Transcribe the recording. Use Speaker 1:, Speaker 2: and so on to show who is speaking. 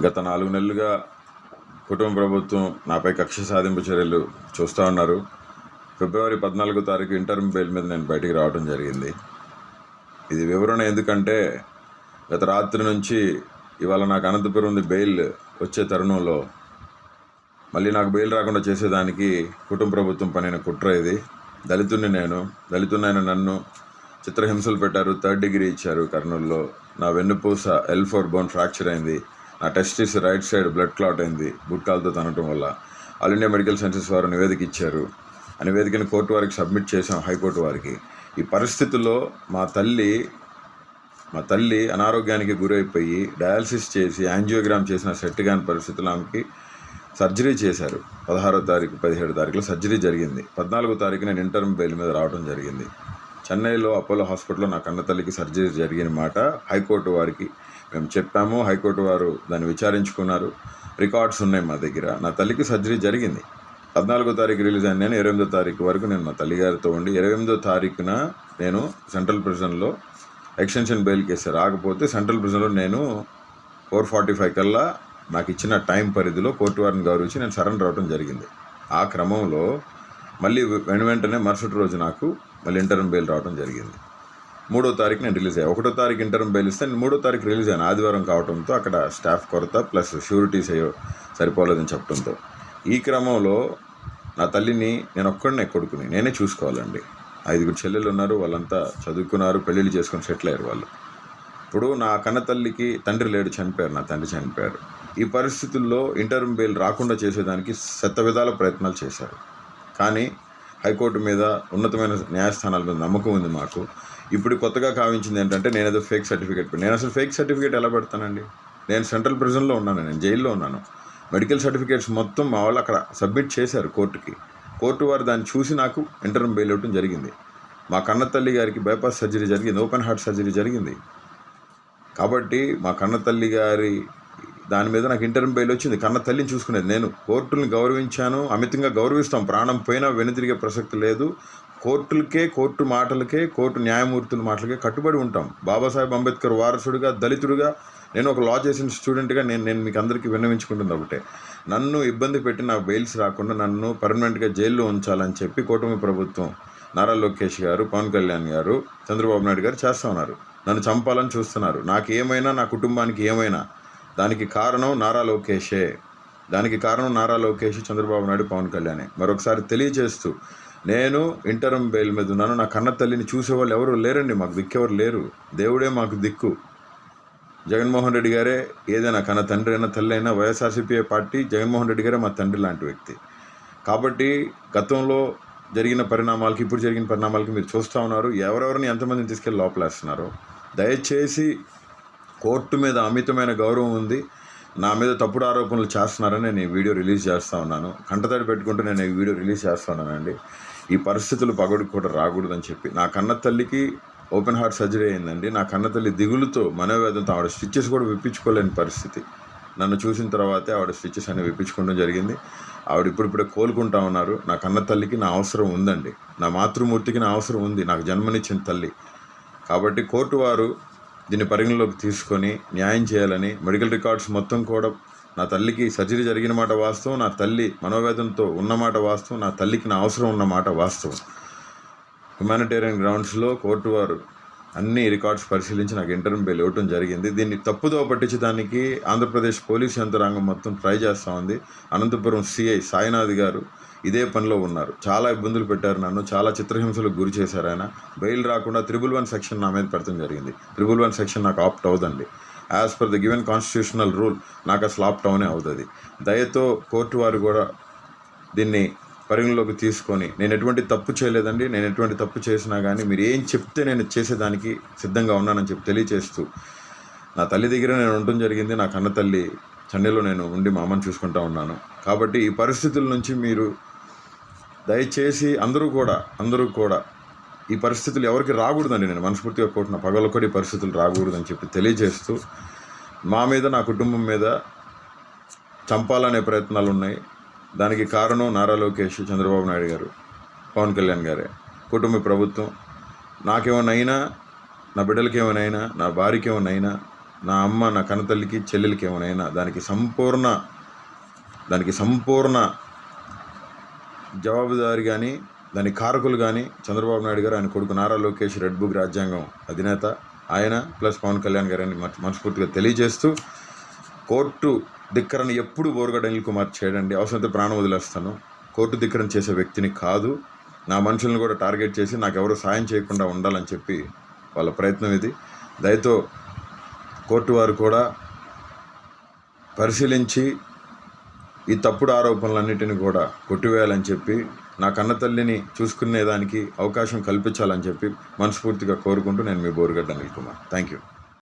Speaker 1: గత 4 నెలలుగా కుటుంబ ప్రభుత్వం నాపై కక్ష సాధింపు చర్యలు చూస్తూ ఉన్నారు. ఫిబ్రవరి 14వ తారీఖు ఇంటర్మ్ బెయిల్ మీద నేను బయటికి రావడం జరిగింది. ఇది వివరణ ఎందుకంటే గత రాత్రి నుంచి ఇవాళ నాకు అనంతపురం బెయిల్ వచ్చే తరుణంలో మళ్ళీ నాకు బెయిల్ రాకుండా చేసేదానికి కుటుంబ ప్రభుత్వం పనిన కుట్ర ఇది. దళితున్నైన నన్ను చిత్రహింసలు పెట్టారు. 3rd డిగ్రీ ఇచ్చారు కర్నూలులో. నా వెన్నుపూస L4 బోన్ ఫ్రాక్చర్ అయింది. నా testis right side blood clot అయింది గుట్కాలతో తనటం వల్ల. ఆల్ ఇండియా మెడికల్ సైన్సెస్ వారు నివేదిక ఇచ్చారు. ఆ నివేదికను కోర్టు వారికి సబ్మిట్ చేసాం, హైకోర్టు వారికి. ఈ పరిస్థితుల్లో మా తల్లి అనారోగ్యానికి గురైపోయి డయాలసిస్ చేసి యాంజియోగ్రామ్ చేసిన సెట్ కాని పరిస్థితుల్లో ఆమెకి సర్జరీ చేశారు. 16వ తారీఖు 17వ తారీఖులో సర్జరీ జరిగింది. 14వ తారీఖు నేను ఇంటర్మ్ బెయిల్ మీద రావడం జరిగింది. చెన్నైలో అపోలో హాస్పిటల్లో నా కన్న తల్లికి సర్జరీ జరిగిన మాట హైకోర్టు వారికి మేము చెప్పాము. హైకోర్టు వారు దాన్ని విచారించుకున్నారు. రికార్డ్స్ ఉన్నాయి మా దగ్గర. నా తల్లికి సర్జరీ జరిగింది. 14వ తారీఖు రిలీజ్ అయిన నేను 28వ తారీఖు వరకు నేను మా తల్లిగారితో ఉండి 28వ తారీఖున నేను సెంట్రల్ ప్రిజన్లో ఎక్స్టెన్షన్ బెయిల్ కేసు రాకపోతే సెంట్రల్ ప్రిజన్లో నేను 4:45 కల్లా నాకు ఇచ్చిన టైం పరిధిలో కోర్టు వారిని గౌరవించి నేను సరెండర్ అవడం జరిగింది. ఆ క్రమంలో మళ్ళీ వెంటనే మరుసటి రోజు నాకు మళ్ళీ ఇంటర్మ్ బెయిల్ రావడం జరిగింది. 3వ తారీఖు నేను రిలీజ్ అయ్యాను. 1వ తారీఖు ఇంటర్మ్ బెయిల్ ఇస్తే నేను 3వ తారీఖు రిలీజ్ అయ్యాను. ఆదివారం కావడంతో అక్కడ స్టాఫ్ కొరత ప్లస్ షూరిటీస్ సరిపోలేదని చెప్పడంతో ఈ క్రమంలో నా తల్లిని నేను ఒక్కడనే కొడుకుని నేనే చూసుకోవాలండి. 5 చెల్లెలు ఉన్నారు. వాళ్ళంతా చదువుకున్నారు, పెళ్ళిళ్ళు చేసుకొని సెటిల్ అయ్యారు వాళ్ళు. ఇప్పుడు నా కన్న తల్లికి తండ్రి లేడు, చనిపోయారు. నా తండ్రి చనిపోయారు. ఈ పరిస్థితుల్లో ఇంటర్మ్ బెయిల్ రాకుండా చేసేదానికి శతవిధాల ప్రయత్నాలు చేశారు. కానీ హైకోర్టు మీద, ఉన్నతమైన న్యాయస్థానాల మీద నమ్మకం ఉంది మాకు. ఇప్పుడు కొత్తగా కావించింది ఏంటంటే నేను ఏదో ఫేక్ సర్టిఫికేట్ నేను అసలు ఫేక్ సర్టిఫికేట్ ఎలా పెడతానండి? నేను సెంట్రల్ ప్రిజన్లో ఉన్నాను, నేను జైల్లో ఉన్నాను. మెడికల్ సర్టిఫికేట్స్ మొత్తం మా వాళ్ళు అక్కడ సబ్మిట్ చేశారు కోర్టుకి. కోర్టు వారు దాన్ని చూసి నాకు ఇంటర్మ్ బెయిల్ ఇవ్వడం జరిగింది. మా కన్న తల్లి గారికి బైపాస్ సర్జరీ జరిగింది, ఓపెన్ హార్ట్ సర్జరీ జరిగింది. కాబట్టి మా కన్న తల్లి గారి దాని మీద నాకు ఇంటర్మ్ బెయిల్ వచ్చింది. కన్న తల్లిని చూసుకునేది నేను. కోర్టుని గౌరవించాను, అమితంగా గౌరవిస్తాం. ప్రాణం పోయినా వెనుతిరిగే ప్రసక్తి లేదు. కోర్టులకే, కోర్టు మాటలకే, కోర్టు న్యాయమూర్తుల మాటలకే కట్టుబడి ఉంటాం. బాబాసాహెబ్ అంబేద్కర్ వారసుడిగా, దళితుడిగా, నేను ఒక లా చేసిన స్టూడెంట్గా నేను మీకు అందరికీ విన్నవించుకుంటుంది ఒకటే, నన్ను ఇబ్బంది పెట్టి నాకు బెయిల్స్ రాకుండా నన్ను పర్మనెంట్గా జైల్లో ఉంచాలని చెప్పి కూటమి ప్రభుత్వం, నారా లోకేష్ గారు, పవన్ కళ్యాణ్ గారు, చంద్రబాబు నాయుడు గారు చేస్తూ ఉన్నారు. నన్ను చంపాలని చూస్తున్నారు. నాకు ఏమైనా, నా కుటుంబానికి ఏమైనా దానికి కారణం నారా లోకేషే. చంద్రబాబు నాయుడు, పవన్ కళ్యాణే. మరొకసారి తెలియజేస్తూ, నేను ఇంటర్మ్ బెయిల్ మీద ఉన్నాను. నా కన్న తల్లిని చూసేవాళ్ళు ఎవరు లేరండి. మాకు దిక్కెవరు లేరు. దేవుడే మాకు దిక్కు. జగన్మోహన్ రెడ్డి గారే ఏదైనా, కన్న తండ్రి అయినా తల్లి అయినా వైఎస్ఆర్సీపీ పార్టీ, జగన్మోహన్ రెడ్డి గారే మా తండ్రి లాంటి వ్యక్తి. కాబట్టి గతంలో జరిగిన పరిణామాలకి, ఇప్పుడు జరిగిన పరిణామాలకి మీరు చూస్తూ ఉన్నారు. ఎవరెవరిని ఎంతమందిని తీసుకెళ్ళి లోపలేస్తున్నారో. దయచేసి కోర్టు మీద అమితమైన గౌరవం ఉంది. నా మీద తప్పుడు ఆరోపణలు చేస్తున్నారని నేను ఈ వీడియో రిలీజ్ చేస్తూ ఉన్నాను. కంటతడి పెట్టుకుంటూ నేను ఈ వీడియో రిలీజ్ చేస్తున్నానండి. ఈ పరిస్థితులు పగడికి కూడా రాకూడదని చెప్పి. నా కన్న తల్లికి ఓపెన్ హార్ట్ సర్జరీ అయిందండి. నా కన్న తల్లి దిగులుతో, మనోవేదంతో ఆవిడ స్టిచెస్ కూడా విప్పించుకోలేని పరిస్థితి. నన్ను చూసిన తర్వాతే ఆవిడ స్టిచెస్ అన్ని విప్పించుకోవడం జరిగింది. ఆవిడ ఇప్పుడిప్పుడే కోలుకుంటా ఉన్నారు. నా కన్న తల్లికి నా అవసరం ఉందండి. నా మాతృమూర్తికి నా అవసరం ఉంది, నాకు జన్మనిచ్చిన తల్లి. కాబట్టి కోర్టు వారు దీన్ని పరిగణలోకి తీసుకొని న్యాయం చేయాలని, మెడికల్ రికార్డ్స్ మొత్తం కూడా, నా తల్లికి సర్జరీ జరిగిన మాట వాస్తవం, నా తల్లి మనోవేదంతో ఉన్నమాట వాస్తవం, నా తల్లికి నా అవసరం ఉన్నమాట వాస్తవం. హ్యుమానిటేరియన్ గ్రౌండ్స్లో కోర్టు వారు అన్ని రికార్డ్స్ పరిశీలించి నాకు ఇంటర్మ్ బెయిల్ ఇవ్వడం జరిగింది. దీన్ని తప్పుదో పట్టించడానికి ఆంధ్రప్రదేశ్ పోలీస్ యంత్రాంగం మొత్తం ట్రై చేస్తూ ఉంది. అనంతపురం సిఐ సాయినాథ్ గారు ఇదే పనిలో ఉన్నారు. చాలా ఇబ్బందులు పెట్టారు నన్ను, చాలా చిత్రహింసలకు గురి చేశారు ఆయన. బెయిల్ రాకుండా 311 సెక్షన్ నా మీద పెడతాం జరిగింది. 311 సెక్షన్ నాకు ఆప్ట్ అవుదండి. As per the given constitutional rule నాకు అసలు ఆప్ట్ అవునే అవుతుంది. దయతో కోర్టు వారు కూడా దీన్ని పరిగణలోకి తీసుకొని, నేను ఎటువంటి తప్పు చేయలేదండి. నేను ఎటువంటి తప్పు చేసినా కానీ మీరు ఏం చెప్తే నేను చేసేదానికి సిద్ధంగా ఉన్నానని చెప్పి తెలియచేస్తూ, నా తల్లి దగ్గర నేను ఉండటం జరిగింది. నా కన్న తల్లి చెన్నైలో నేను ఉండి మా అమ్మని చూసుకుంటూ ఉన్నాను. కాబట్టి ఈ పరిస్థితుల నుంచి మీరు దయచేసి అందరూ కూడా ఈ పరిస్థితులు ఎవరికి రాకూడదండి. నేను మనస్ఫూర్తిగా కోరుతున్న, పగలొక్కటి ఈ పరిస్థితులు రాకూడదని చెప్పి తెలియజేస్తూ, మా మీద, నా కుటుంబం మీద చంపాలనే ప్రయత్నాలు ఉన్నాయి. దానికి కారణం నారా లోకేష్, చంద్రబాబు నాయుడు గారు, పవన్ కళ్యాణ్ గారే, కుటుంబ ప్రభుత్వం. నాకేమైనా, నా బిడ్డలకి ఏమైనా, నా భార్యకి ఏమైనా, నా అమ్మ నా కన్నతల్లికి చెల్లెలకి ఏమైనా దానికి సంపూర్ణ జవాబుదారి కానీ దాని కారకులు కానీ చంద్రబాబు నాయుడు గారు, ఆయన కొడుకు నారా లోకేష్, రెడ్ బుక్ రాజ్యాంగం అధినేత ఆయన ప్లస్ పవన్ కళ్యాణ్ గారని మనస్ఫూర్తిగా తెలియజేస్తూ, కోర్టు ధిక్కరణ ఎప్పుడు బోరుగడ్డ అనిల్ కుమార్ చేయడండి. అవసరమైతే ప్రాణం వదిలేస్తాను. కోర్టు ధిక్కరణ చేసే వ్యక్తిని కాదు. నా మనుషులను కూడా టార్గెట్ చేసి నాకెవరూ సాయం చేయకుండా ఉండాలని చెప్పి వాళ్ళ ప్రయత్నం ఇది. దయతో కోర్టు వారు కూడా పరిశీలించి ఈ తప్పుడు ఆరోపణలన్నిటిని కూడా కొట్టివేయాలని చెప్పి, నా కన్నతల్లిని చూసుకునేదానికి అవకాశం కల్పించాలని చెప్పి మనస్ఫూర్తిగా కోరుకుంటూ నేను మీ బోరుగడ్డ అనిల్ కుమార్. Thank you.